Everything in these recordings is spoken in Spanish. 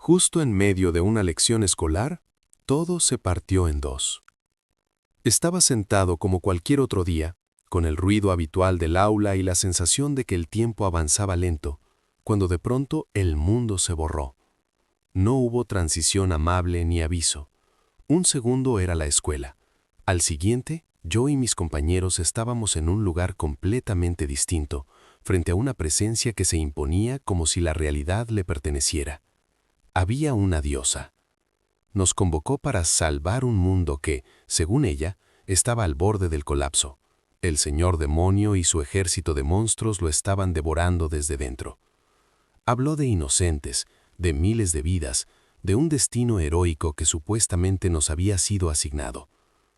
Justo en medio de una lección escolar, todo se partió en dos. Estaba sentado como cualquier otro día, con el ruido habitual del aula y la sensación de que el tiempo avanzaba lento, cuando de pronto el mundo se borró. No hubo transición amable ni aviso. Un segundo era la escuela. Al siguiente, yo y mis compañeros estábamos en un lugar completamente distinto, frente a una presencia que se imponía como si la realidad le perteneciera. Había una diosa. Nos convocó para salvar un mundo que, según ella, estaba al borde del colapso. El señor demonio y su ejército de monstruos lo estaban devorando desde dentro. Habló de inocentes, de miles de vidas, de un destino heroico que supuestamente nos había sido asignado.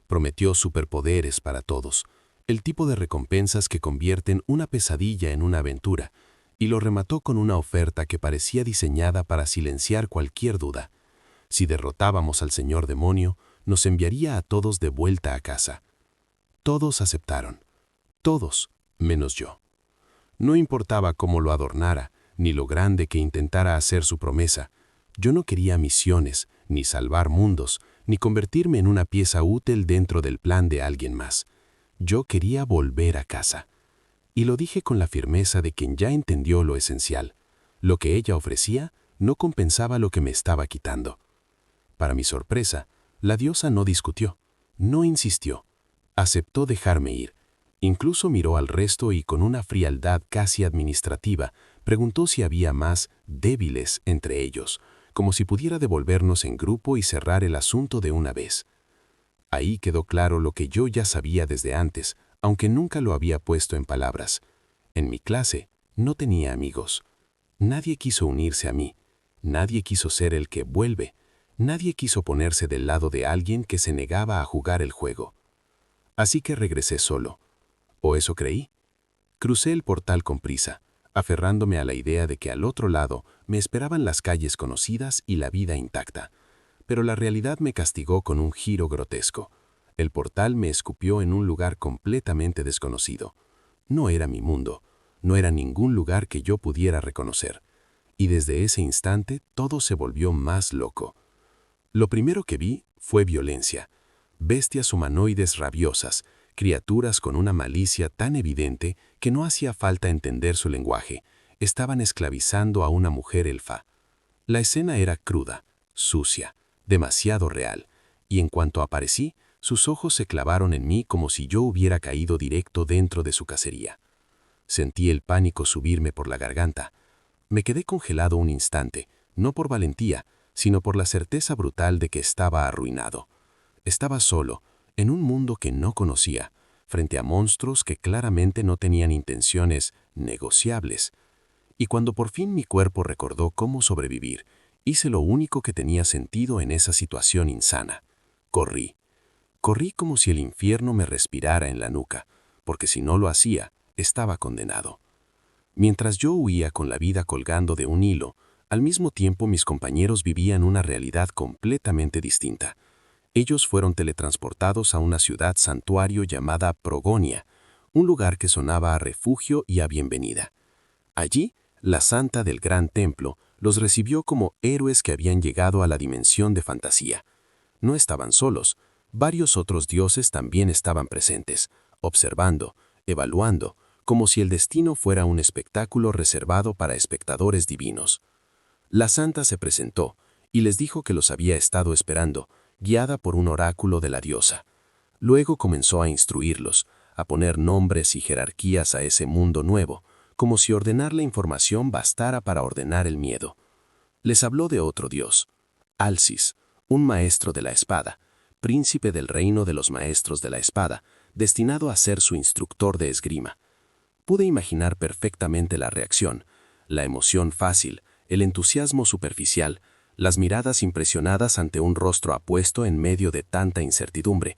Prometió superpoderes para todos, el tipo de recompensas que convierten una pesadilla en una aventura, y lo remató con una oferta que parecía diseñada para silenciar cualquier duda. Si derrotábamos al señor demonio, nos enviaría a todos de vuelta a casa. Todos aceptaron. Todos, menos yo. No importaba cómo lo adornara, ni lo grande que intentara hacer su promesa. Yo no quería misiones, ni salvar mundos, ni convertirme en una pieza útil dentro del plan de alguien más. Yo quería volver a casa. Y lo dije con la firmeza de quien ya entendió lo esencial. Lo que ella ofrecía no compensaba lo que me estaba quitando. Para mi sorpresa, la diosa no discutió, no insistió. Aceptó dejarme ir. Incluso miró al resto y con una frialdad casi administrativa preguntó si había más débiles entre ellos, como si pudiera devolvernos en grupo y cerrar el asunto de una vez. Ahí quedó claro lo que yo ya sabía desde antes, aunque nunca lo había puesto en palabras. En mi clase no tenía amigos. Nadie quiso unirse a mí. Nadie quiso ser el que vuelve. Nadie quiso ponerse del lado de alguien que se negaba a jugar el juego. Así que regresé solo. ¿O eso creí? Crucé el portal con prisa, aferrándome a la idea de que al otro lado me esperaban las calles conocidas y la vida intacta. Pero la realidad me castigó con un giro grotesco. El portal me escupió en un lugar completamente desconocido. No era mi mundo, no era ningún lugar que yo pudiera reconocer. Y desde ese instante todo se volvió más loco. Lo primero que vi fue violencia. Bestias humanoides rabiosas, criaturas con una malicia tan evidente que no hacía falta entender su lenguaje, estaban esclavizando a una mujer elfa. La escena era cruda, sucia, demasiado real, y en cuanto aparecí, sus ojos se clavaron en mí como si yo hubiera caído directo dentro de su cacería. Sentí el pánico subirme por la garganta. Me quedé congelado un instante, no por valentía, sino por la certeza brutal de que estaba arruinado. Estaba solo, en un mundo que no conocía, frente a monstruos que claramente no tenían intenciones negociables. Y cuando por fin mi cuerpo recordó cómo sobrevivir, hice lo único que tenía sentido en esa situación insana. Corrí. Corrí como si el infierno me respirara en la nuca, porque si no lo hacía, estaba condenado. Mientras yo huía con la vida colgando de un hilo, al mismo tiempo mis compañeros vivían una realidad completamente distinta. Ellos fueron teletransportados a una ciudad santuario llamada Progonia, un lugar que sonaba a refugio y a bienvenida. Allí, la santa del gran templo los recibió como héroes que habían llegado a la dimensión de fantasía. No estaban solos, varios otros dioses también estaban presentes, observando, evaluando, como si el destino fuera un espectáculo reservado para espectadores divinos. La santa se presentó y les dijo que los había estado esperando, guiada por un oráculo de la diosa. Luego comenzó a instruirlos, a poner nombres y jerarquías a ese mundo nuevo, como si ordenar la información bastara para ordenar el miedo. Les habló de otro dios, Alcis, un maestro de la espada, príncipe del reino de los maestros de la espada, destinado a ser su instructor de esgrima. Pude imaginar perfectamente la reacción, la emoción fácil, el entusiasmo superficial, las miradas impresionadas ante un rostro apuesto en medio de tanta incertidumbre.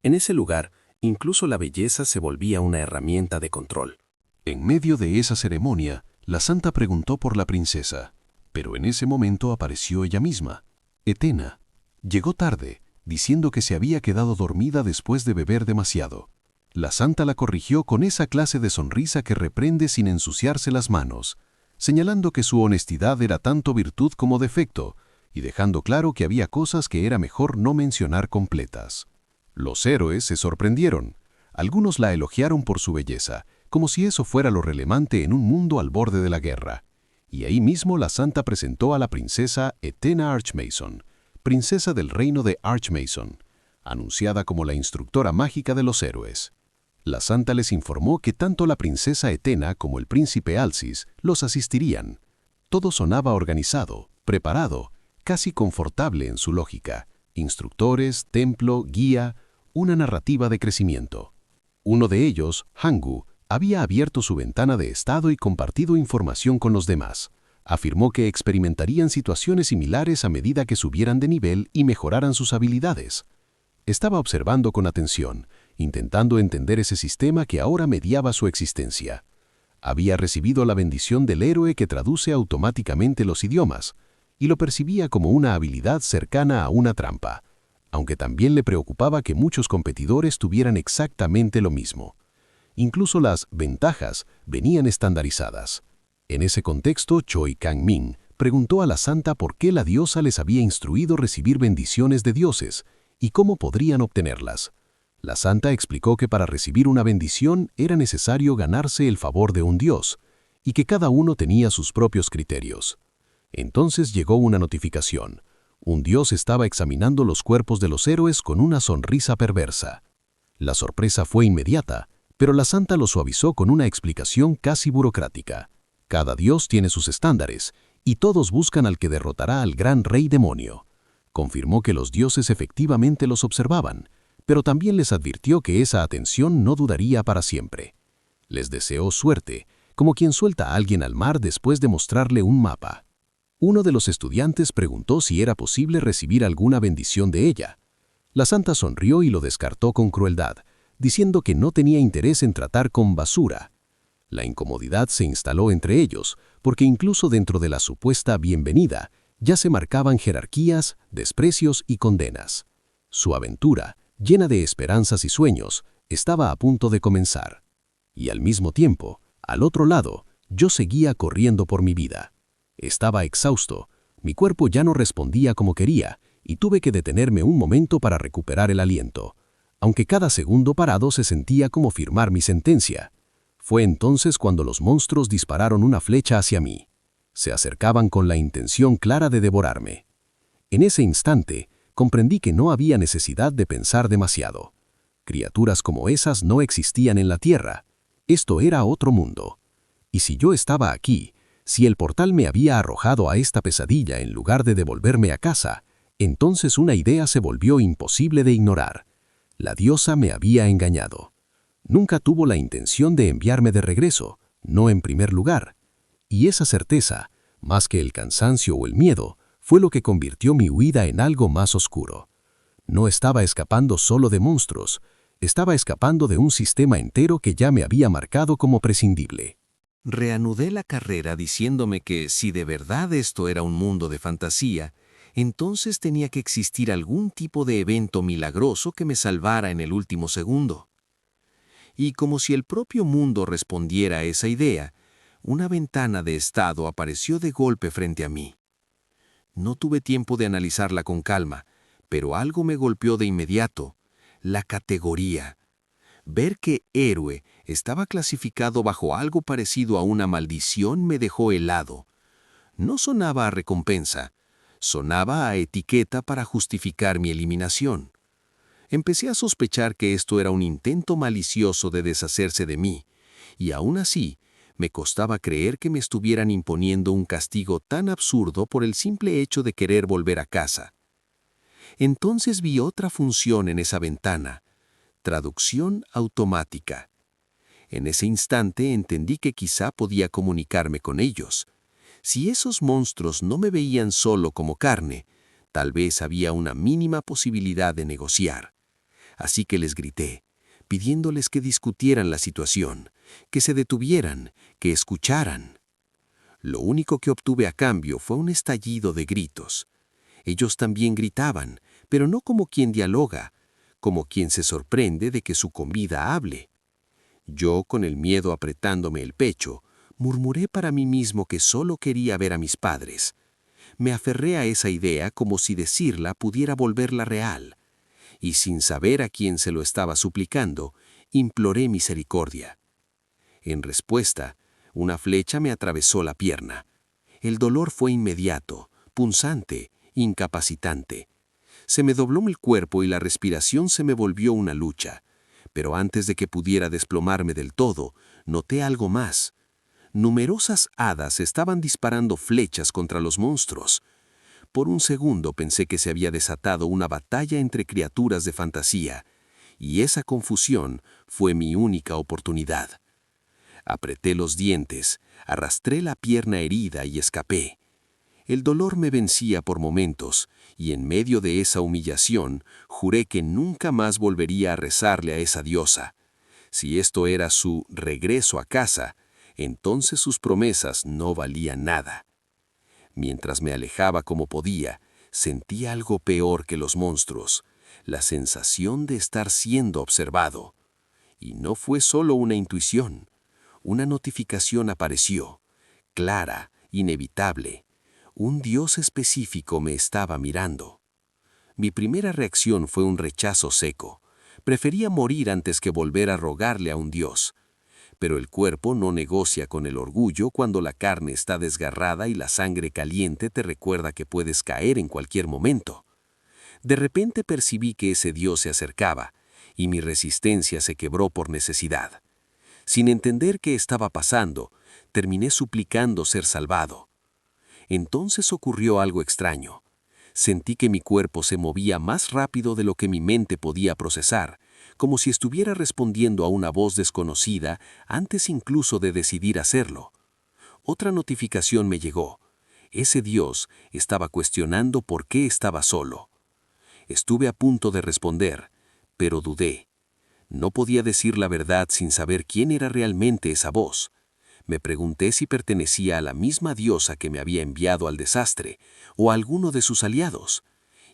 En ese lugar, incluso la belleza se volvía una herramienta de control. En medio de esa ceremonia, la santa preguntó por la princesa, pero en ese momento apareció ella misma, Etena. Llegó tarde, diciendo que se había quedado dormida después de beber demasiado. La santa la corrigió con esa clase de sonrisa que reprende sin ensuciarse las manos, señalando que su honestidad era tanto virtud como defecto, y dejando claro que había cosas que era mejor no mencionar completas. Los héroes se sorprendieron. Algunos la elogiaron por su belleza, como si eso fuera lo relevante en un mundo al borde de la guerra. Y ahí mismo la santa presentó a la princesa Etena Archmason, princesa del reino de Archmason, anunciada como la instructora mágica de los héroes. La santa les informó que tanto la princesa Etena como el príncipe Alcis los asistirían. Todo sonaba organizado, preparado, casi confortable en su lógica. Instructores, templo, guía, una narrativa de crecimiento. Uno de ellos, Hangu, había abierto su ventana de estado y compartido información con los demás. Afirmó que experimentarían situaciones similares a medida que subieran de nivel y mejoraran sus habilidades. Estaba observando con atención, intentando entender ese sistema que ahora mediaba su existencia. Había recibido la bendición del héroe que traduce automáticamente los idiomas, y lo percibía como una habilidad cercana a una trampa, aunque también le preocupaba que muchos competidores tuvieran exactamente lo mismo. Incluso las ventajas venían estandarizadas. En ese contexto, Choi Kang-min preguntó a la santa por qué la diosa les había instruido recibir bendiciones de dioses y cómo podrían obtenerlas. La santa explicó que para recibir una bendición era necesario ganarse el favor de un dios, y que cada uno tenía sus propios criterios. Entonces llegó una notificación. Un dios estaba examinando los cuerpos de los héroes con una sonrisa perversa. La sorpresa fue inmediata, pero la santa lo suavizó con una explicación casi burocrática. Cada dios tiene sus estándares, y todos buscan al que derrotará al gran rey demonio. Confirmó que los dioses efectivamente los observaban, pero también les advirtió que esa atención no duraría para siempre. Les deseó suerte, como quien suelta a alguien al mar después de mostrarle un mapa. Uno de los estudiantes preguntó si era posible recibir alguna bendición de ella. La santa sonrió y lo descartó con crueldad, diciendo que no tenía interés en tratar con basura. La incomodidad se instaló entre ellos, porque incluso dentro de la supuesta bienvenida, ya se marcaban jerarquías, desprecios y condenas. Su aventura, llena de esperanzas y sueños, estaba a punto de comenzar. Y al mismo tiempo, al otro lado, yo seguía corriendo por mi vida. Estaba exhausto, mi cuerpo ya no respondía como quería, y tuve que detenerme un momento para recuperar el aliento, aunque cada segundo parado se sentía como firmar mi sentencia. Fue entonces cuando los monstruos dispararon una flecha hacia mí. Se acercaban con la intención clara de devorarme. En ese instante, comprendí que no había necesidad de pensar demasiado. Criaturas como esas no existían en la Tierra. Esto era otro mundo. Y si yo estaba aquí, si el portal me había arrojado a esta pesadilla en lugar de devolverme a casa, entonces una idea se volvió imposible de ignorar. La diosa me había engañado. Nunca tuvo la intención de enviarme de regreso, no en primer lugar. Y esa certeza, más que el cansancio o el miedo, fue lo que convirtió mi huida en algo más oscuro. No estaba escapando solo de monstruos, estaba escapando de un sistema entero que ya me había marcado como prescindible. Reanudé la carrera diciéndome que si de verdad esto era un mundo de fantasía, entonces tenía que existir algún tipo de evento milagroso que me salvara en el último segundo. Y como si el propio mundo respondiera a esa idea, una ventana de estado apareció de golpe frente a mí. No tuve tiempo de analizarla con calma, pero algo me golpeó de inmediato: la categoría. Ver que héroe estaba clasificado bajo algo parecido a una maldición me dejó helado. No sonaba a recompensa, sonaba a etiqueta para justificar mi eliminación. Empecé a sospechar que esto era un intento malicioso de deshacerse de mí, y aún así, me costaba creer que me estuvieran imponiendo un castigo tan absurdo por el simple hecho de querer volver a casa. Entonces vi otra función en esa ventana: traducción automática. En ese instante entendí que quizá podía comunicarme con ellos. Si esos monstruos no me veían solo como carne, tal vez había una mínima posibilidad de negociar. Así que les grité, pidiéndoles que discutieran la situación, que se detuvieran, que escucharan. Lo único que obtuve a cambio fue un estallido de gritos. Ellos también gritaban, pero no como quien dialoga, como quien se sorprende de que su comida hable. Yo, con el miedo apretándome el pecho, murmuré para mí mismo que solo quería ver a mis padres. Me aferré a esa idea como si decirla pudiera volverla real, y sin saber a quién se lo estaba suplicando, imploré misericordia. En respuesta, una flecha me atravesó la pierna. El dolor fue inmediato, punzante, incapacitante. Se me dobló el cuerpo y la respiración se me volvió una lucha. Pero antes de que pudiera desplomarme del todo, noté algo más. Numerosas hadas estaban disparando flechas contra los monstruos. Por un segundo pensé que se había desatado una batalla entre criaturas de fantasía, y esa confusión fue mi única oportunidad. Apreté los dientes, arrastré la pierna herida y escapé. El dolor me vencía por momentos, y en medio de esa humillación juré que nunca más volvería a rezarle a esa diosa. Si esto era su regreso a casa, entonces sus promesas no valían nada. Mientras me alejaba como podía, sentía algo peor que los monstruos, la sensación de estar siendo observado. Y no fue solo una intuición. Una notificación apareció, clara, inevitable. Un dios específico me estaba mirando. Mi primera reacción fue un rechazo seco. Prefería morir antes que volver a rogarle a un dios. Pero el cuerpo no negocia con el orgullo cuando la carne está desgarrada y la sangre caliente te recuerda que puedes caer en cualquier momento. De repente percibí que ese dios se acercaba, y mi resistencia se quebró por necesidad. Sin entender qué estaba pasando, terminé suplicando ser salvado. Entonces ocurrió algo extraño. Sentí que mi cuerpo se movía más rápido de lo que mi mente podía procesar, como si estuviera respondiendo a una voz desconocida antes incluso de decidir hacerlo. Otra notificación me llegó. Ese Dios estaba cuestionando por qué estaba solo. Estuve a punto de responder, pero dudé. No podía decir la verdad sin saber quién era realmente esa voz. Me pregunté si pertenecía a la misma diosa que me había enviado al desastre, o a alguno de sus aliados,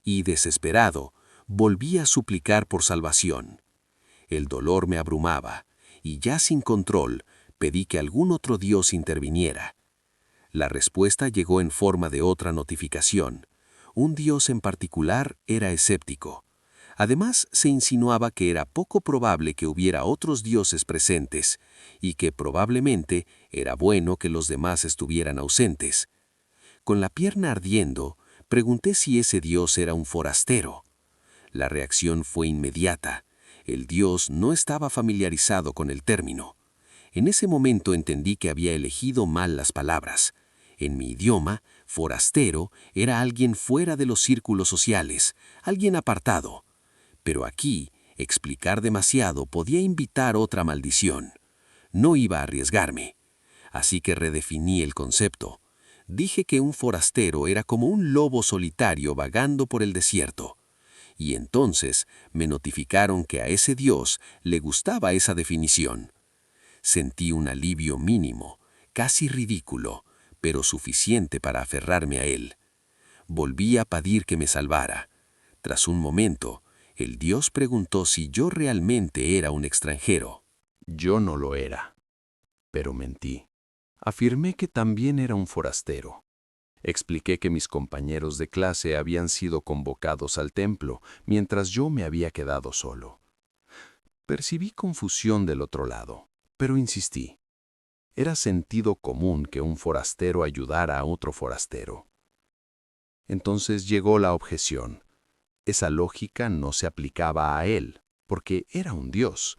y desesperado, volví a suplicar por salvación. El dolor me abrumaba, y ya sin control, pedí que algún otro dios interviniera. La respuesta llegó en forma de otra notificación. Un dios en particular era escéptico. Además, se insinuaba que era poco probable que hubiera otros dioses presentes, y que probablemente era bueno que los demás estuvieran ausentes. Con la pierna ardiendo, pregunté si ese dios era un forastero. La reacción fue inmediata. El dios no estaba familiarizado con el término. En ese momento entendí que había elegido mal las palabras. En mi idioma, forastero era alguien fuera de los círculos sociales, alguien apartado. Pero aquí, explicar demasiado podía invitar otra maldición. No iba a arriesgarme. Así que redefiní el concepto. Dije que un forastero era como un lobo solitario vagando por el desierto. Y entonces me notificaron que a ese Dios le gustaba esa definición. Sentí un alivio mínimo, casi ridículo, pero suficiente para aferrarme a él. Volví a pedir que me salvara. Tras un momento, el Dios preguntó si yo realmente era un extranjero. Yo no lo era, pero mentí. Afirmé que también era un forastero. Expliqué que mis compañeros de clase habían sido convocados al templo, mientras yo me había quedado solo. Percibí confusión del otro lado, pero insistí. Era sentido común que un forastero ayudara a otro forastero. Entonces llegó la objeción. Esa lógica no se aplicaba a él, porque era un dios.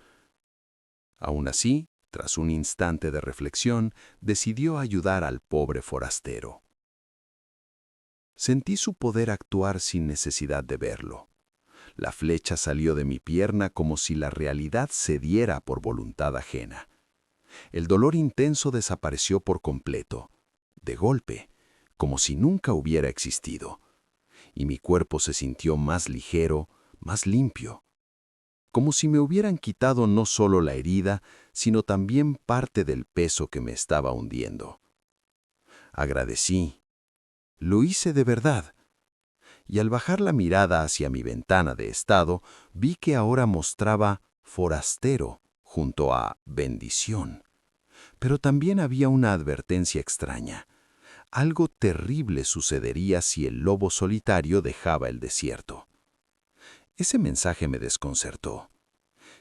Aún así, tras un instante de reflexión, decidió ayudar al pobre forastero. Sentí su poder actuar sin necesidad de verlo. La flecha salió de mi pierna como si la realidad cediera por voluntad ajena. El dolor intenso desapareció por completo, de golpe, como si nunca hubiera existido. Y mi cuerpo se sintió más ligero, más limpio. Como si me hubieran quitado no solo la herida, sino también parte del peso que me estaba hundiendo. Agradecí. Lo hice de verdad. Y al bajar la mirada hacia mi ventana de estado, vi que ahora mostraba forastero junto a bendición. Pero también había una advertencia extraña. Algo terrible sucedería si el lobo solitario dejaba el desierto. Ese mensaje me desconcertó.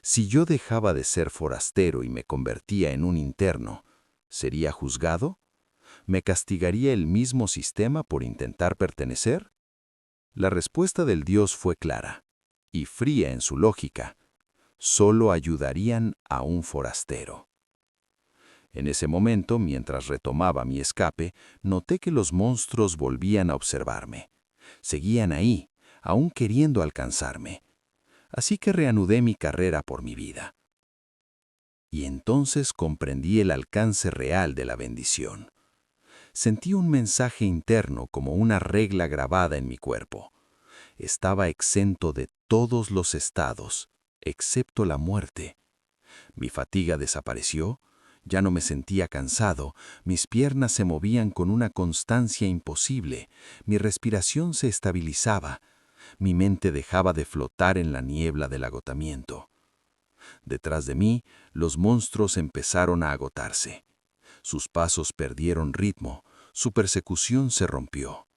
Si yo dejaba de ser forastero y me convertía en un interno, ¿sería juzgado? ¿Me castigaría el mismo sistema por intentar pertenecer? La respuesta del Dios fue clara y fría en su lógica. Solo ayudarían a un forastero. En ese momento, mientras retomaba mi escape, noté que los monstruos volvían a observarme. Seguían ahí, aún queriendo alcanzarme. Así que reanudé mi carrera por mi vida. Y entonces comprendí el alcance real de la bendición. Sentí un mensaje interno como una regla grabada en mi cuerpo. Estaba exento de todos los estados, excepto la muerte. Mi fatiga desapareció, ya no me sentía cansado, mis piernas se movían con una constancia imposible, mi respiración se estabilizaba, mi mente dejaba de flotar en la niebla del agotamiento. Detrás de mí, los monstruos empezaron a agotarse. Sus pasos perdieron ritmo, su persecución se rompió.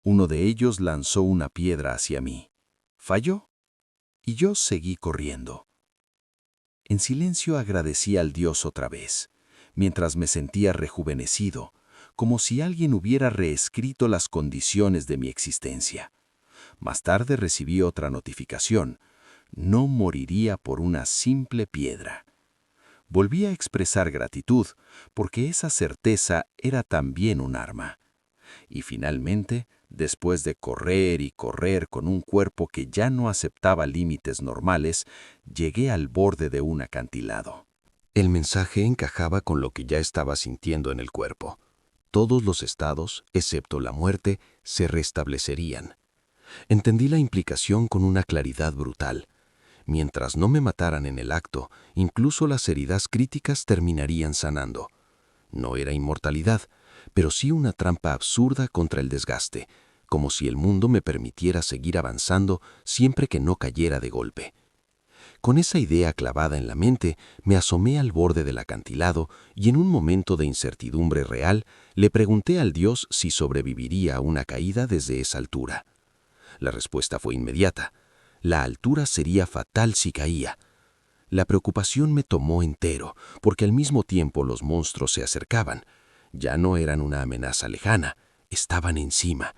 Uno de ellos lanzó una piedra hacia mí. Falló, y yo seguí corriendo. En silencio agradecí al Dios otra vez, mientras me sentía rejuvenecido, como si alguien hubiera reescrito las condiciones de mi existencia. Más tarde recibí otra notificación. No moriría por una simple piedra. Volví a expresar gratitud, porque esa certeza era también un arma. Y finalmente, después de correr y correr con un cuerpo que ya no aceptaba límites normales, llegué al borde de un acantilado. El mensaje encajaba con lo que ya estaba sintiendo en el cuerpo. Todos los estados, excepto la muerte, se restablecerían. Entendí la implicación con una claridad brutal. Mientras no me mataran en el acto, incluso las heridas críticas terminarían sanando. No era inmortalidad, pero sí una trampa absurda contra el desgaste, como si el mundo me permitiera seguir avanzando siempre que no cayera de golpe. Con esa idea clavada en la mente, me asomé al borde del acantilado y en un momento de incertidumbre real, le pregunté al Dios si sobreviviría a una caída desde esa altura. La respuesta fue inmediata. La altura sería fatal si caía. La preocupación me tomó entero, porque al mismo tiempo los monstruos se acercaban. Ya no eran una amenaza lejana, estaban encima.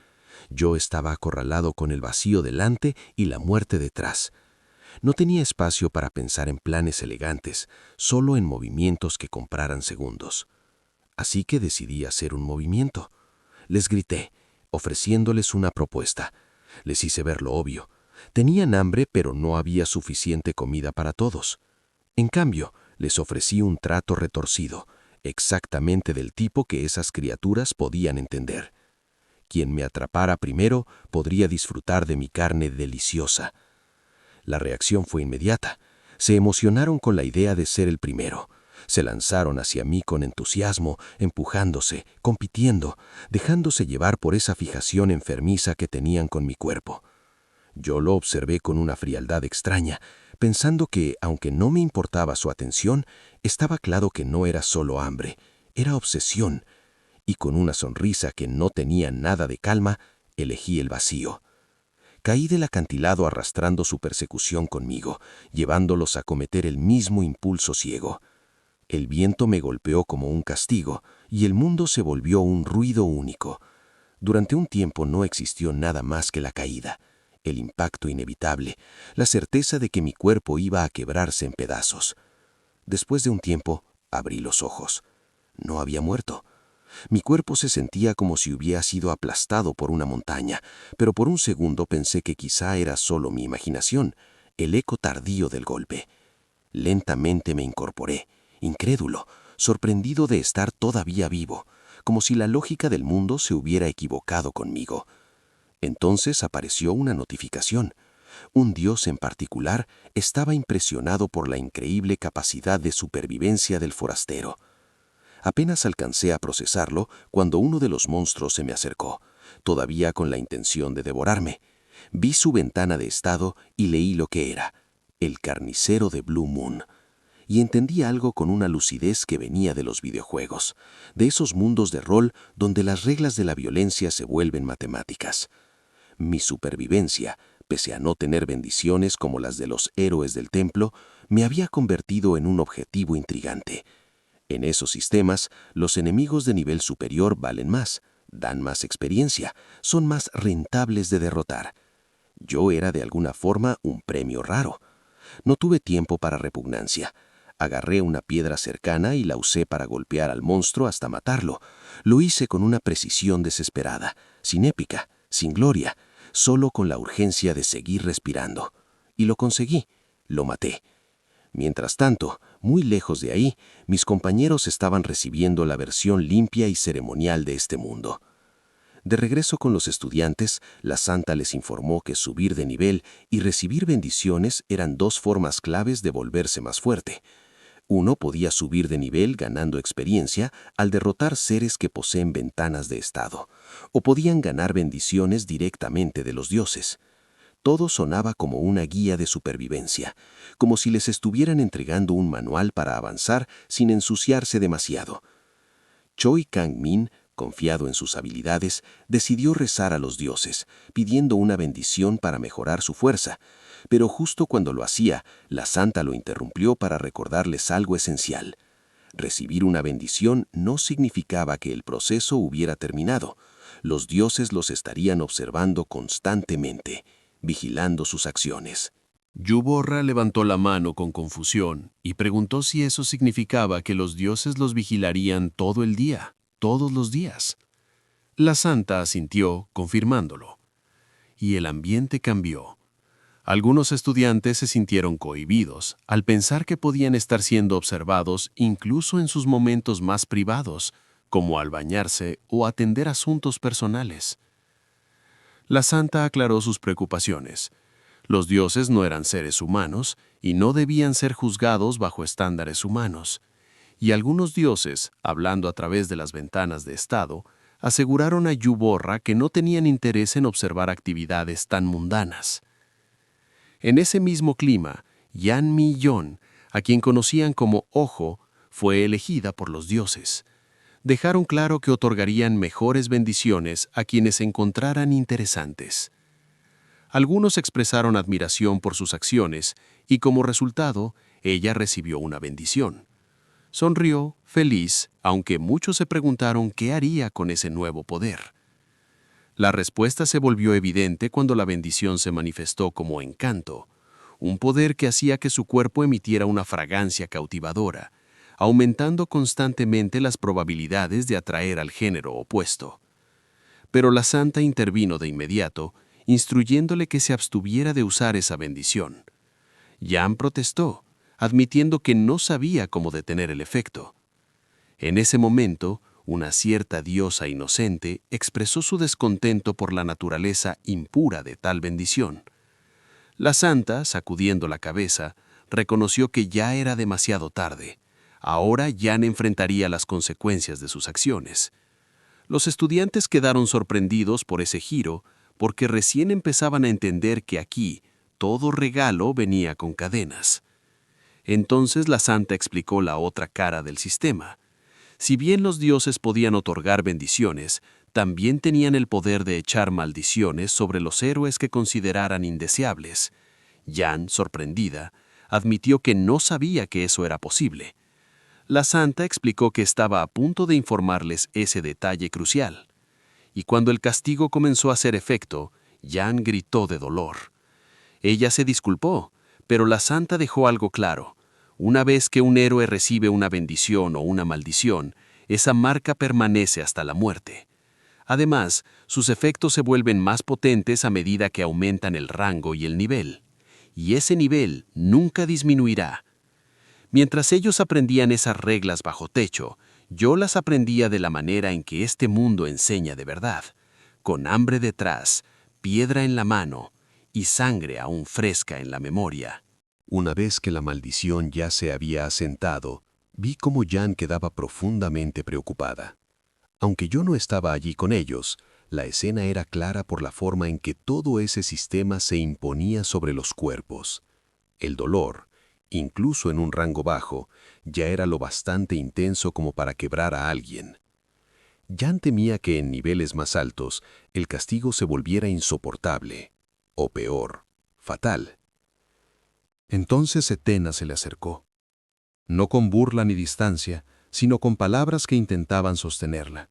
Yo estaba acorralado con el vacío delante y la muerte detrás. No tenía espacio para pensar en planes elegantes, solo en movimientos que compraran segundos. Así que decidí hacer un movimiento. Les grité, ofreciéndoles una propuesta. Les hice ver lo obvio. Tenían hambre, pero no había suficiente comida para todos. En cambio, les ofrecí un trato retorcido, exactamente del tipo que esas criaturas podían entender. Quien me atrapara primero podría disfrutar de mi carne deliciosa. La reacción fue inmediata. Se emocionaron con la idea de ser el primero. Se lanzaron hacia mí con entusiasmo, empujándose, compitiendo, dejándose llevar por esa fijación enfermiza que tenían con mi cuerpo. Yo lo observé con una frialdad extraña, pensando que, aunque no me importaba su atención, estaba claro que no era solo hambre, era obsesión, y con una sonrisa que no tenía nada de calma, elegí el vacío. Caí del acantilado arrastrando su persecución conmigo, llevándolos a cometer el mismo impulso ciego. El viento me golpeó como un castigo, y el mundo se volvió un ruido único. Durante un tiempo no existió nada más que la caída, el impacto inevitable, la certeza de que mi cuerpo iba a quebrarse en pedazos. Después de un tiempo, abrí los ojos. No había muerto. Mi cuerpo se sentía como si hubiera sido aplastado por una montaña, pero por un segundo pensé que quizá era solo mi imaginación, el eco tardío del golpe. Lentamente me incorporé, incrédulo, sorprendido de estar todavía vivo, como si la lógica del mundo se hubiera equivocado conmigo. Entonces apareció una notificación. Un dios en particular estaba impresionado por la increíble capacidad de supervivencia del forastero. Apenas alcancé a procesarlo cuando uno de los monstruos se me acercó, todavía con la intención de devorarme. Vi su ventana de estado y leí lo que era: el carnicero de Blue Moon. y entendí algo con una lucidez que venía de los videojuegos, de esos mundos de rol donde las reglas de la violencia se vuelven matemáticas. Mi supervivencia, pese a no tener bendiciones como las de los héroes del templo, me había convertido en un objetivo intrigante. En esos sistemas, los enemigos de nivel superior valen más, dan más experiencia, son más rentables de derrotar. Yo era de alguna forma un premio raro. No tuve tiempo para repugnancia. Agarré una piedra cercana y la usé para golpear al monstruo hasta matarlo. Lo hice con una precisión desesperada, sin épica, sin gloria, solo con la urgencia de seguir respirando. Y lo conseguí. Lo maté. Mientras tanto, muy lejos de ahí, mis compañeros estaban recibiendo la versión limpia y ceremonial de este mundo. De regreso con los estudiantes, la santa les informó que subir de nivel y recibir bendiciones eran dos formas claves de volverse más fuerte. Uno podía subir de nivel ganando experiencia al derrotar seres que poseen ventanas de estado, o podían ganar bendiciones directamente de los dioses. Todo sonaba como una guía de supervivencia, como si les estuvieran entregando un manual para avanzar sin ensuciarse demasiado. Choi Kang-min, confiado en sus habilidades, decidió rezar a los dioses, pidiendo una bendición para mejorar su fuerza, pero justo cuando lo hacía, la santa lo interrumpió para recordarles algo esencial. Recibir una bendición no significaba que el proceso hubiera terminado. Los dioses los estarían observando constantemente, vigilando sus acciones. Yuborra levantó la mano con confusión y preguntó si eso significaba que los dioses los vigilarían todo el día, todos los días. La santa asintió, confirmándolo. Y el ambiente cambió. Algunos estudiantes se sintieron cohibidos al pensar que podían estar siendo observados incluso en sus momentos más privados, como al bañarse o atender asuntos personales. La santa aclaró sus preocupaciones. Los dioses no eran seres humanos y no debían ser juzgados bajo estándares humanos. Y algunos dioses, hablando a través de las ventanas de estado, aseguraron a Yuborra que no tenían interés en observar actividades tan mundanas. En ese mismo clima, Yan Mi-yon, a quien conocían como Ojo, fue elegida por los dioses. Dejaron claro que otorgarían mejores bendiciones a quienes se encontraran interesantes. Algunos expresaron admiración por sus acciones y como resultado, ella recibió una bendición. Sonrió, feliz, aunque muchos se preguntaron qué haría con ese nuevo poder. La respuesta se volvió evidente cuando la bendición se manifestó como encanto, un poder que hacía que su cuerpo emitiera una fragancia cautivadora, aumentando constantemente las probabilidades de atraer al género opuesto. Pero la santa intervino de inmediato, instruyéndole que se abstuviera de usar esa bendición. Yan protestó, admitiendo que no sabía cómo detener el efecto. En ese momento, una cierta diosa inocente expresó su descontento por la naturaleza impura de tal bendición. La santa, sacudiendo la cabeza, reconoció que ya era demasiado tarde. Ahora Yan enfrentaría las consecuencias de sus acciones. Los estudiantes quedaron sorprendidos por ese giro, porque recién empezaban a entender que aquí todo regalo venía con cadenas. Entonces la santa explicó la otra cara del sistema. Si bien los dioses podían otorgar bendiciones, también tenían el poder de echar maldiciones sobre los héroes que consideraran indeseables. Yan, sorprendida, admitió que no sabía que eso era posible. La santa explicó que estaba a punto de informarles ese detalle crucial. Y cuando el castigo comenzó a hacer efecto, Yan gritó de dolor. Ella se disculpó, pero la santa dejó algo claro. Una vez que un héroe recibe una bendición o una maldición, esa marca permanece hasta la muerte. Además, sus efectos se vuelven más potentes a medida que aumentan el rango y el nivel. Y ese nivel nunca disminuirá. Mientras ellos aprendían esas reglas bajo techo, yo las aprendía de la manera en que este mundo enseña de verdad, con hambre detrás, piedra en la mano y sangre aún fresca en la memoria. Una vez que la maldición ya se había asentado, vi cómo Yan quedaba profundamente preocupada. Aunque yo no estaba allí con ellos, la escena era clara por la forma en que todo ese sistema se imponía sobre los cuerpos. El dolor, incluso en un rango bajo, ya era lo bastante intenso como para quebrar a alguien. Jan temía que en niveles más altos el castigo se volviera insoportable, o peor, fatal. Entonces Etena se le acercó, no con burla ni distancia, sino con palabras que intentaban sostenerla.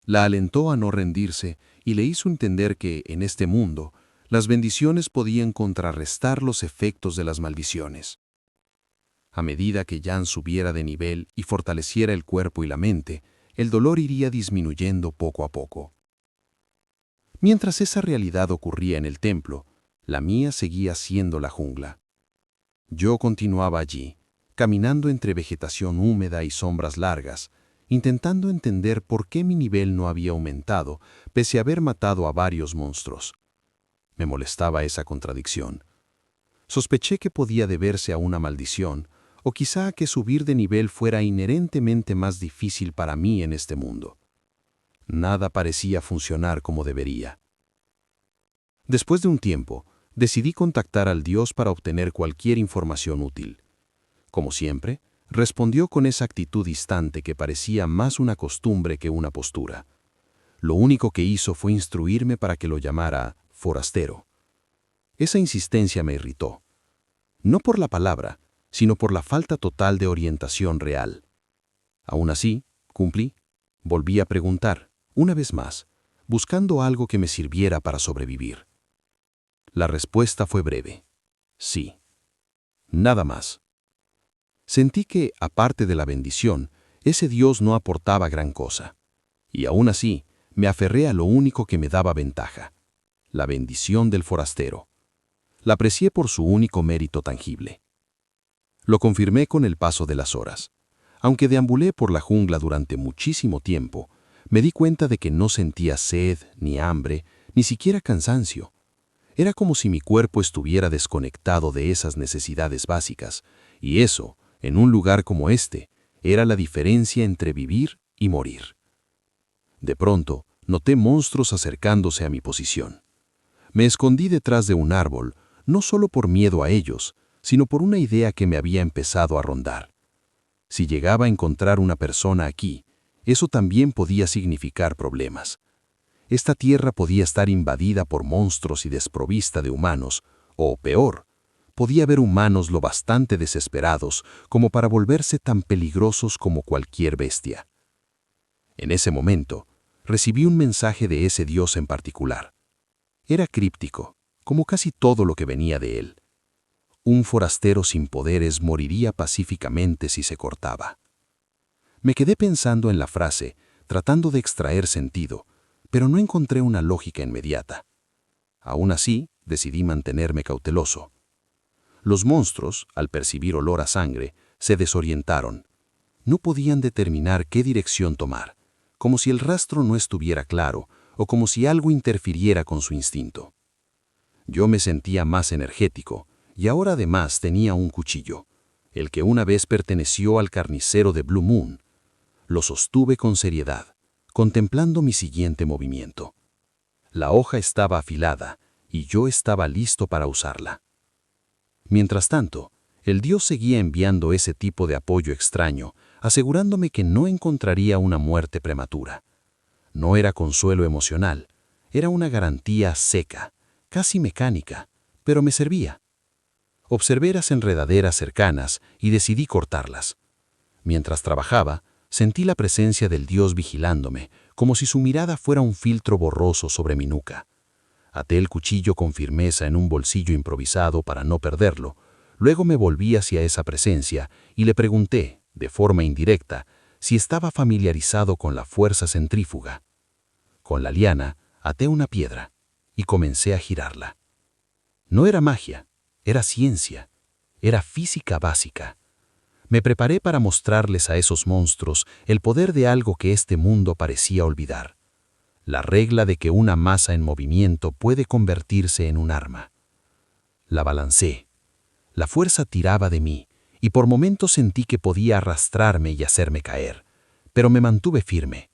La alentó a no rendirse y le hizo entender que, en este mundo, las bendiciones podían contrarrestar los efectos de las maldiciones. A medida que Jan subiera de nivel y fortaleciera el cuerpo y la mente, el dolor iría disminuyendo poco a poco. Mientras esa realidad ocurría en el templo, la mía seguía siendo la jungla. Yo continuaba allí, caminando entre vegetación húmeda y sombras largas, intentando entender por qué mi nivel no había aumentado, pese a haber matado a varios monstruos. Me molestaba esa contradicción. Sospeché que podía deberse a una maldición, o quizá a que subir de nivel fuera inherentemente más difícil para mí en este mundo. Nada parecía funcionar como debería. Después de un tiempo, decidí contactar al Dios para obtener cualquier información útil. Como siempre, respondió con esa actitud distante que parecía más una costumbre que una postura. Lo único que hizo fue instruirme para que lo llamara forastero. Esa insistencia me irritó. No por la palabra, sino por la falta total de orientación real. Aún así, cumplí. Volví a preguntar, una vez más, buscando algo que me sirviera para sobrevivir. La respuesta fue breve. Sí. Nada más. Sentí que, aparte de la bendición, ese Dios no aportaba gran cosa. Y aún así, me aferré a lo único que me daba ventaja: la bendición del forastero. La aprecié por su único mérito tangible. Lo confirmé con el paso de las horas. Aunque deambulé por la jungla durante muchísimo tiempo, me di cuenta de que no sentía sed, ni hambre, ni siquiera cansancio. Era como si mi cuerpo estuviera desconectado de esas necesidades básicas, y eso, en un lugar como este, era la diferencia entre vivir y morir. De pronto, noté monstruos acercándose a mi posición. Me escondí detrás de un árbol, no solo por miedo a ellos, sino por una idea que me había empezado a rondar. Si llegaba a encontrar una persona aquí, eso también podía significar problemas. Esta tierra podía estar invadida por monstruos y desprovista de humanos, o peor, podía haber humanos lo bastante desesperados como para volverse tan peligrosos como cualquier bestia. En ese momento, recibí un mensaje de ese Dios en particular. Era críptico, como casi todo lo que venía de él. Un forastero sin poderes moriría pacíficamente si se cortaba. Me quedé pensando en la frase, tratando de extraer sentido, pero no encontré una lógica inmediata. Aún así, decidí mantenerme cauteloso. Los monstruos, al percibir olor a sangre, se desorientaron. No podían determinar qué dirección tomar, como si el rastro no estuviera claro o como si algo interfiriera con su instinto. Yo me sentía más energético, y ahora además tenía un cuchillo, el que una vez perteneció al carnicero de Blue Moon. Lo sostuve con seriedad, contemplando mi siguiente movimiento. La hoja estaba afilada, y yo estaba listo para usarla. Mientras tanto, el Dios seguía enviando ese tipo de apoyo extraño, asegurándome que no encontraría una muerte prematura. No era consuelo emocional, era una garantía seca, casi mecánica, pero me servía. Observé las enredaderas cercanas y decidí cortarlas. Mientras trabajaba, sentí la presencia del Dios vigilándome, como si su mirada fuera un filtro borroso sobre mi nuca. Até el cuchillo con firmeza en un bolsillo improvisado para no perderlo. Luego me volví hacia esa presencia y le pregunté, de forma indirecta, si estaba familiarizado con la fuerza centrífuga. Con la liana, até una piedra y comencé a girarla. No era magia. Era ciencia, era física básica. Me preparé para mostrarles a esos monstruos el poder de algo que este mundo parecía olvidar. La regla de que una masa en movimiento puede convertirse en un arma. La balancé. La fuerza tiraba de mí, y por momentos sentí que podía arrastrarme y hacerme caer, pero me mantuve firme.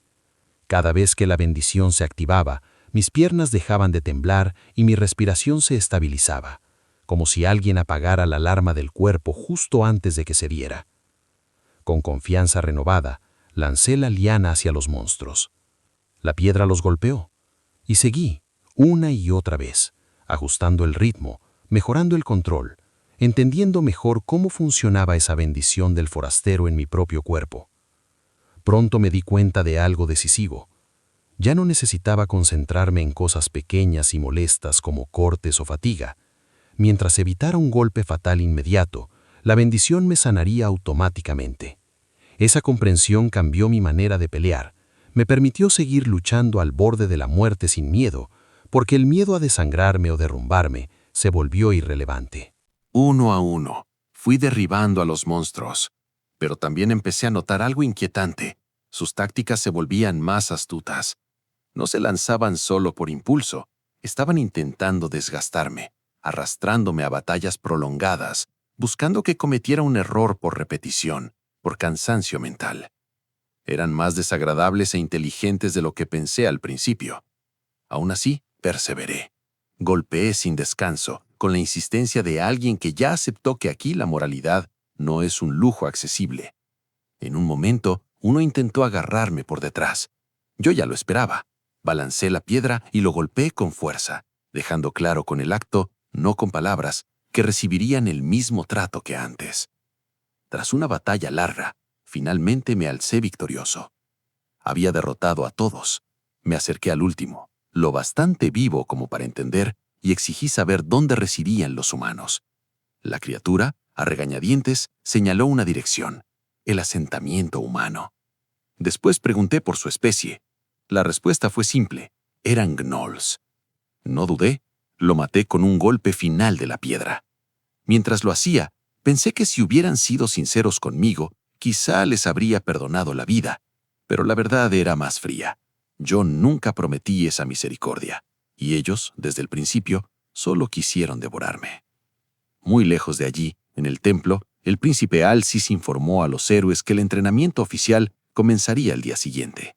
Cada vez que la bendición se activaba, mis piernas dejaban de temblar y mi respiración se estabilizaba, como si alguien apagara la alarma del cuerpo justo antes de que se viera. Con confianza renovada, lancé la liana hacia los monstruos. La piedra los golpeó, y seguí, una y otra vez, ajustando el ritmo, mejorando el control, entendiendo mejor cómo funcionaba esa bendición del forastero en mi propio cuerpo. Pronto me di cuenta de algo decisivo. Ya no necesitaba concentrarme en cosas pequeñas y molestas como cortes o fatiga. Mientras evitara un golpe fatal inmediato, la bendición me sanaría automáticamente. Esa comprensión cambió mi manera de pelear. Me permitió seguir luchando al borde de la muerte sin miedo, porque el miedo a desangrarme o derrumbarme se volvió irrelevante. Uno a uno, fui derribando a los monstruos, pero también empecé a notar algo inquietante. Sus tácticas se volvían más astutas. No se lanzaban solo por impulso, estaban intentando desgastarme, arrastrándome a batallas prolongadas, buscando que cometiera un error por repetición, por cansancio mental. Eran más desagradables e inteligentes de lo que pensé al principio. Aún así, perseveré. Golpeé sin descanso, con la insistencia de alguien que ya aceptó que aquí la moralidad no es un lujo accesible. En un momento, uno intentó agarrarme por detrás. Yo ya lo esperaba. Balancé la piedra y lo golpeé con fuerza, dejando claro con el acto, no con palabras, que recibirían el mismo trato que antes. Tras una batalla larga, finalmente me alcé victorioso. Había derrotado a todos. Me acerqué al último, lo bastante vivo como para entender, y exigí saber dónde residían los humanos. La criatura, a regañadientes, señaló una dirección: el asentamiento humano. Después pregunté por su especie. La respuesta fue simple: eran gnolls. No dudé, lo maté con un golpe final de la piedra. Mientras lo hacía, pensé que si hubieran sido sinceros conmigo, quizá les habría perdonado la vida, pero la verdad era más fría. Yo nunca prometí esa misericordia, y ellos, desde el principio, solo quisieron devorarme. Muy lejos de allí, en el templo, el príncipe Alcis informó a los héroes que el entrenamiento oficial comenzaría el día siguiente.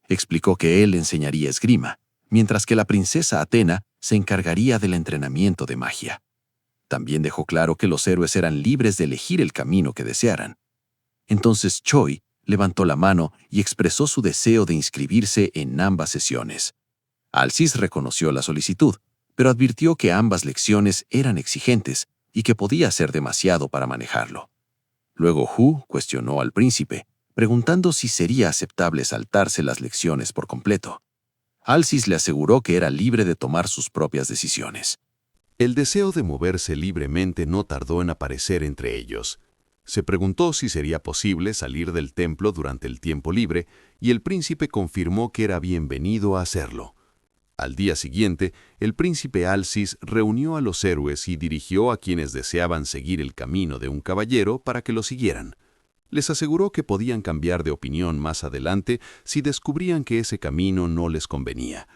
Explicó que él enseñaría esgrima, mientras que la princesa Atena se encargaría del entrenamiento de magia. También dejó claro que los héroes eran libres de elegir el camino que desearan. Entonces Choi levantó la mano y expresó su deseo de inscribirse en ambas sesiones. Alcis reconoció la solicitud, pero advirtió que ambas lecciones eran exigentes y que podía ser demasiado para manejarlo. Luego Hu cuestionó al príncipe, preguntando si sería aceptable saltarse las lecciones por completo. Alcis le aseguró que era libre de tomar sus propias decisiones. El deseo de moverse libremente no tardó en aparecer entre ellos. Se preguntó si sería posible salir del templo durante el tiempo libre, y el príncipe confirmó que era bienvenido a hacerlo. Al día siguiente, el príncipe Alcis reunió a los héroes y dirigió a quienes deseaban seguir el camino de un caballero para que lo siguieran. Les aseguró que podían cambiar de opinión más adelante si descubrían que ese camino no les convenía.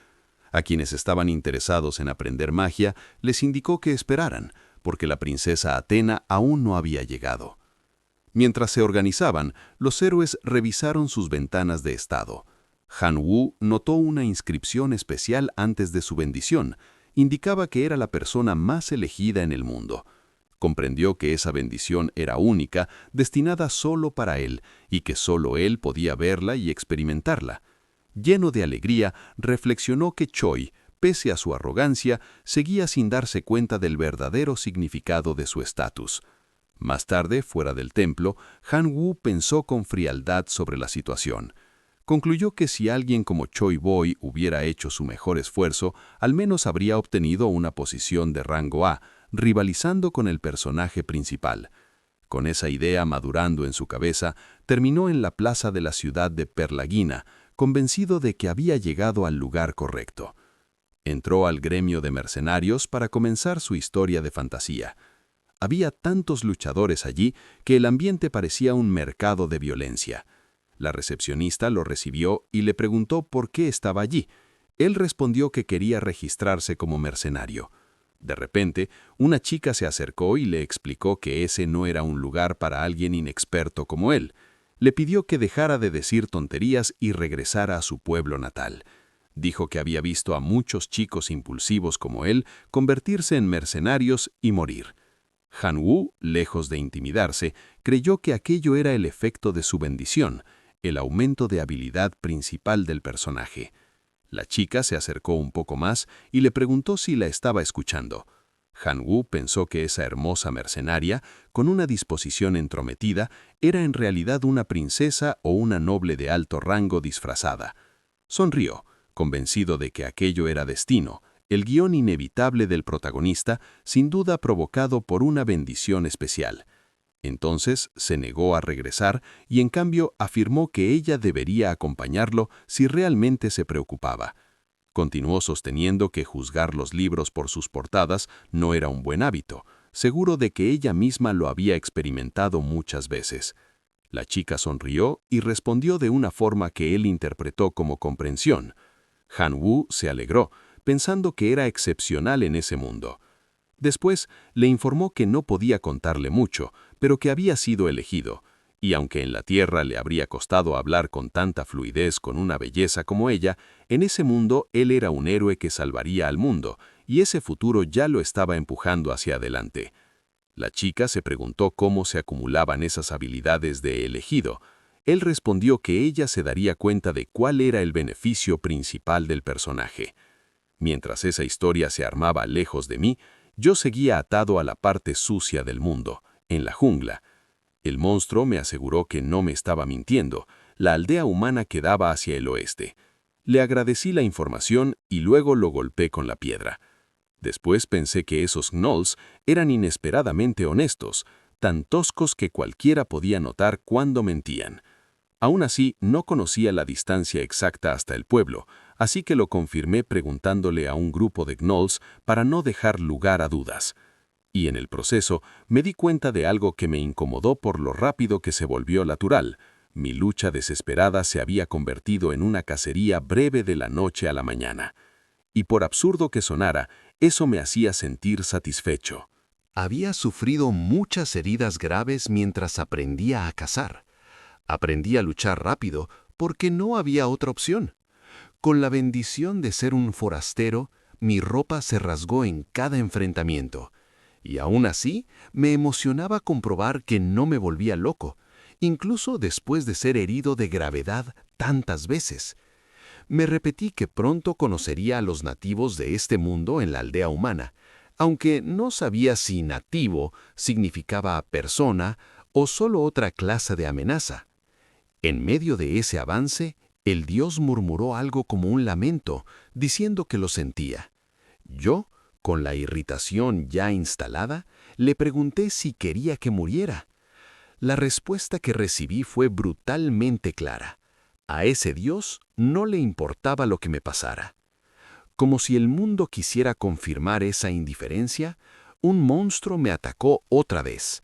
A quienes estaban interesados en aprender magia, les indicó que esperaran, porque la princesa Atena aún no había llegado. Mientras se organizaban, los héroes revisaron sus ventanas de estado. Han Wu notó una inscripción especial antes de su bendición. Indicaba que era la persona más elegida en el mundo. Comprendió que esa bendición era única, destinada solo para él, y que solo él podía verla y experimentarla. Lleno de alegría, reflexionó que Choi, pese a su arrogancia, seguía sin darse cuenta del verdadero significado de su estatus. Más tarde, fuera del templo, Han Wu pensó con frialdad sobre la situación. Concluyó que si alguien como Choi Boy hubiera hecho su mejor esfuerzo, al menos habría obtenido una posición de rango A, rivalizando con el personaje principal. Con esa idea madurando en su cabeza, terminó en la plaza de la ciudad de Perlagina, convencido de que había llegado al lugar correcto. Entró al gremio de mercenarios para comenzar su historia de fantasía. Había tantos luchadores allí que el ambiente parecía un mercado de violencia. La recepcionista lo recibió y le preguntó por qué estaba allí. Él respondió que quería registrarse como mercenario. De repente, una chica se acercó y le explicó que ese no era un lugar para alguien inexperto como él. Le pidió que dejara de decir tonterías y regresara a su pueblo natal. Dijo que había visto a muchos chicos impulsivos como él convertirse en mercenarios y morir. Han Wu, lejos de intimidarse, creyó que aquello era el efecto de su bendición, el aumento de habilidad principal del personaje. La chica se acercó un poco más y le preguntó si la estaba escuchando. Han Wu pensó que esa hermosa mercenaria, con una disposición entrometida, era en realidad una princesa o una noble de alto rango disfrazada. Sonrió, convencido de que aquello era destino, el guión inevitable del protagonista, sin duda provocado por una bendición especial. Entonces se negó a regresar y en cambio afirmó que ella debería acompañarlo si realmente se preocupaba. Continuó sosteniendo que juzgar los libros por sus portadas no era un buen hábito, seguro de que ella misma lo había experimentado muchas veces. La chica sonrió y respondió de una forma que él interpretó como comprensión. Han Wu se alegró, pensando que era excepcional en ese mundo. Después le informó que no podía contarle mucho, pero que había sido elegido, y aunque en la Tierra le habría costado hablar con tanta fluidez con una belleza como ella, en ese mundo él era un héroe que salvaría al mundo, y ese futuro ya lo estaba empujando hacia adelante. La chica se preguntó cómo se acumulaban esas habilidades de elegido. Él respondió que ella se daría cuenta de cuál era el beneficio principal del personaje. Mientras esa historia se armaba lejos de mí, yo seguía atado a la parte sucia del mundo, en la jungla. El monstruo me aseguró que no me estaba mintiendo. La aldea humana quedaba hacia el oeste. Le agradecí la información y luego lo golpeé con la piedra. Después pensé que esos gnolls eran inesperadamente honestos, tan toscos que cualquiera podía notar cuando mentían. Aún así, no conocía la distancia exacta hasta el pueblo, así que lo confirmé preguntándole a un grupo de gnolls para no dejar lugar a dudas. Y en el proceso me di cuenta de algo que me incomodó por lo rápido que se volvió natural. Mi lucha desesperada se había convertido en una cacería breve de la noche a la mañana. Y por absurdo que sonara, eso me hacía sentir satisfecho. Había sufrido muchas heridas graves mientras aprendía a cazar. Aprendí a luchar rápido porque no había otra opción. Con la bendición de ser un forastero, mi ropa se rasgó en cada enfrentamiento. Y aún así, me emocionaba comprobar que no me volvía loco, incluso después de ser herido de gravedad tantas veces. Me repetí que pronto conocería a los nativos de este mundo en la aldea humana, aunque no sabía si nativo significaba persona o solo otra clase de amenaza. En medio de ese avance, el dios murmuró algo como un lamento, diciendo que lo sentía. Yo, con la irritación ya instalada, le pregunté si quería que muriera. La respuesta que recibí fue brutalmente clara. A ese dios no le importaba lo que me pasara. Como si el mundo quisiera confirmar esa indiferencia, un monstruo me atacó otra vez.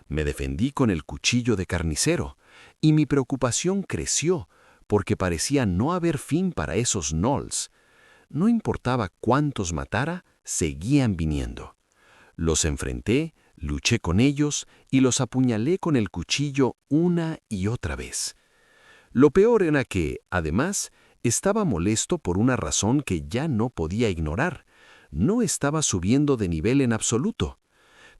Me defendí con el cuchillo de carnicero, y mi preocupación creció porque parecía no haber fin para esos gnolls. No importaba cuántos matara, seguían viniendo. Los enfrenté, luché con ellos y los apuñalé con el cuchillo una y otra vez. Lo peor era que, además, estaba molesto por una razón que ya no podía ignorar. No estaba subiendo de nivel en absoluto.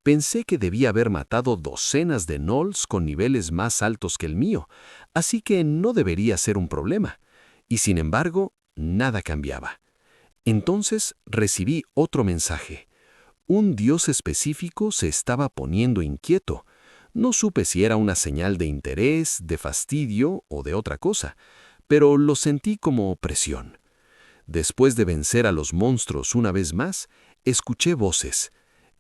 Pensé que debía haber matado docenas de gnolls con niveles más altos que el mío, así que no debería ser un problema. Y sin embargo, nada cambiaba. Entonces recibí otro mensaje. Un dios específico se estaba poniendo inquieto. No supe si era una señal de interés, de fastidio o de otra cosa, pero lo sentí como presión. Después de vencer a los monstruos una vez más, escuché voces.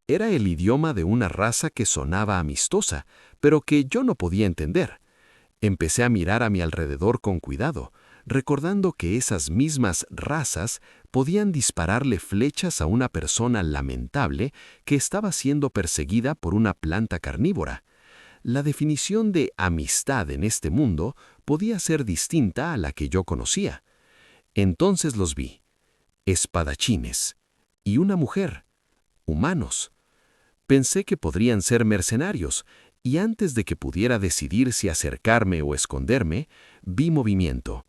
Era el idioma de una raza que sonaba amistosa, pero que yo no podía entender. Empecé a mirar a mi alrededor con cuidado, recordando que esas mismas razas podían dispararle flechas a una persona lamentable que estaba siendo perseguida por una planta carnívora. La definición de amistad en este mundo podía ser distinta a la que yo conocía. Entonces los vi. Espadachines. Y una mujer. Humanos. Pensé que podrían ser mercenarios, y antes de que pudiera decidir si acercarme o esconderme, vi movimiento.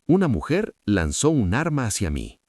Una mujer lanzó un arma hacia mí.